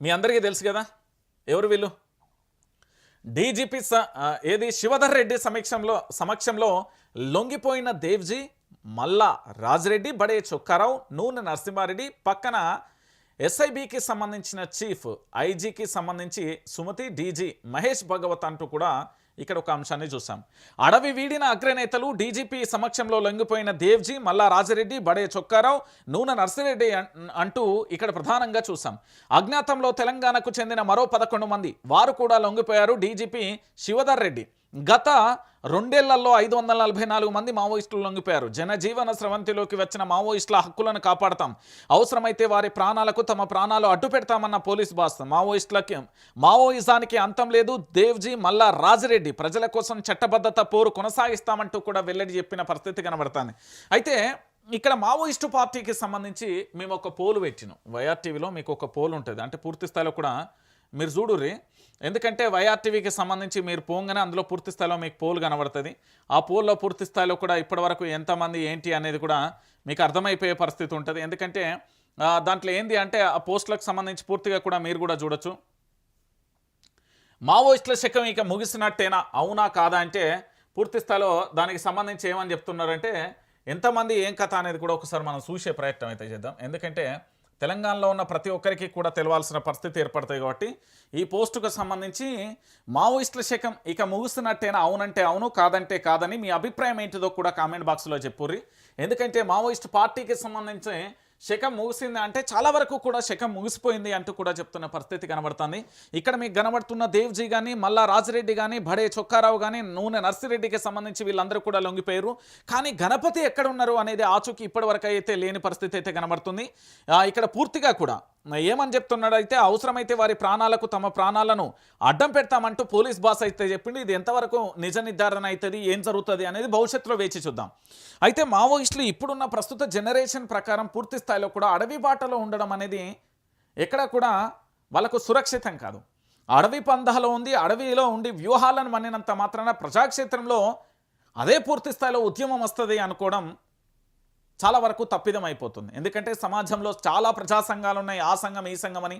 మీ అందరికీ తెలుసు కదా ఎవరు వీళ్ళు. డీజీపీ ఏది శివధర్ రెడ్డి సమక్షంలో లొంగిపోయిన దేవ్జీ, మల్లా రాజిరెడ్డి, బడే చొక్కారావు, నూనె నరసింహారెడ్డి, పక్కన ఎస్ఐబికి సంబంధించిన చీఫ్, ఐజీకి సంబంధించి సుమతి, డీజీ మహేష్ భగవత్ అంటూ కూడా ఇక్కడ ఒక అంశాన్ని చూసాం. అడవి వీడిన అగ్రనేతలు డీజీపీ సమక్షంలో లొంగిపోయిన దేవ్జీ, మల్లా రాజిరెడ్డి, బడే చొక్కారావు, నూనె నర్సిరెడ్డి అంటూ ఇక్కడ ప్రధానంగా చూసాం. అజ్ఞాతంలో తెలంగాణకు చెందిన మరో 11 మంది వారు కూడా లొంగిపోయారు. డీజీపీ శివధర్ రెడ్డి గత 2 ఏళ్లలో 544 మంది మావోయిస్టులు లొంగిపోయారు. జనజీవన స్రవంతిలోకి వచ్చిన మావోయిస్టుల హక్కులను కాపాడతాం, అవసరమైతే వారి ప్రాణాలకు తమ ప్రాణాలు అడ్డు పెడతామన్న పోలీస్ బాస్. మావోయిజానికి అంతం లేదు. దేవ్జీ, మల్లా రాజిరెడ్డి ప్రజల కోసం చట్టబద్ధత పోరు కొనసాగిస్తామంటూ కూడా వెల్లడి చెప్పిన పరిస్థితి కనబడుతుంది. అయితే ఇక్కడ మావోయిస్టు పార్టీకి సంబంధించి మేము ఒక పోలు పెట్టినాం. వైఆర్టీవీలో మీకు ఒక పోలు ఉంటుంది, అంటే పూర్తి స్థాయిలో కూడా మీరు చూడుర్రి. ఎందుకంటే వైఆర్టీవీకి సంబంధించి మీరు పోగానే అందులో పూర్తి స్థాయిలో మీకు పోల్ కనబడుతుంది. ఆ పోల్లో పూర్తి స్థాయిలో కూడా ఇప్పటివరకు ఎంతమంది ఏంటి అనేది కూడా మీకు అర్థమైపోయే పరిస్థితి ఉంటుంది. ఎందుకంటే దాంట్లో ఏంది అంటే ఆ పోస్టులకు సంబంధించి పూర్తిగా కూడా మీరు కూడా చూడొచ్చు. మావోయిస్టుల శకం ఇక ముగిసినట్టేనా, అవునా కాదా అంటే పూర్తి స్థాయిలో దానికి సంబంధించి ఏమని చెప్తున్నారంటే ఎంతమంది ఏం కథ అనేది కూడా ఒకసారి మనం చూసే ప్రయత్నం అయితే చేద్దాం. ఎందుకంటే తెలంగాణలో ఉన్న ప్రతి ఒక్కరికి కూడా తెలవాల్సిన పరిస్థితి ఏర్పడతాయి. కాబట్టి ఈ పోస్టుకు సంబంధించి మావోయిస్టుల శకం ఇక ముగుస్తున్నట్టేనా, అవునంటే అవును, కాదంటే కాదని మీ అభిప్రాయం ఏంటిదో కూడా కామెంట్ బాక్స్లో చెప్పుర్రి. ఎందుకంటే మావోయిస్ట్ పార్టీకి సంబంధించి శకం ముగిసింది అంటే చాలా వరకు కూడా శకం ముగిసిపోయింది అంటూ కూడా చెప్తున్న పరిస్థితి కనబడుతుంది. ఇక్కడ మీకు కనబడుతున్న దేవ్జీ కానీ, మల్లా రాజిరెడ్డి కానీ, బడే చొక్కారావు కానీ, నూనె నర్సిరెడ్డికి సంబంధించి వీళ్ళందరూ కూడా లొంగిపోయారు. కానీ గణపతి ఎక్కడ ఉన్నారు అనేది ఆచూకీ ఇప్పటివరకు అయితే లేని పరిస్థితి అయితే కనబడుతుంది. ఇక్కడ పూర్తిగా కూడా ఏమని చెప్తున్నాడు అయితే అవసరమైతే వారి ప్రాణాలకు తమ ప్రాణాలను అడ్డం పెడతామంటూ పోలీస్ బాస్ అయితే చెప్పింది. ఇది ఎంతవరకు నిజ నిర్ధారణ అవుతుంది, ఏం జరుగుతుంది అనేది భవిష్యత్తులో వేచి చూద్దాం. అయితే మావోయిస్టులు ఇప్పుడున్న ప్రస్తుత జనరేషన్ ప్రకారం పూర్తి స్థాయిలో కూడా అడవి బాటలో ఉండడం అనేది ఎక్కడా కూడా వాళ్ళకు సురక్షితం కాదు. అడవి పందాలో ఉంది, అడవిలో ఉండి వ్యూహాలను మన్నినంత మాత్రాన ప్రజాక్షేత్రంలో అదే పూర్తి స్థాయిలో ఉద్యమం వస్తుంది అనుకోవడం చాలా వరకు తప్పిదం అయిపోతుంది. ఎందుకంటే సమాజంలో చాలా ప్రజా సంఘాలు ఉన్నాయి, ఆ సంఘం ఈ సంఘం అని.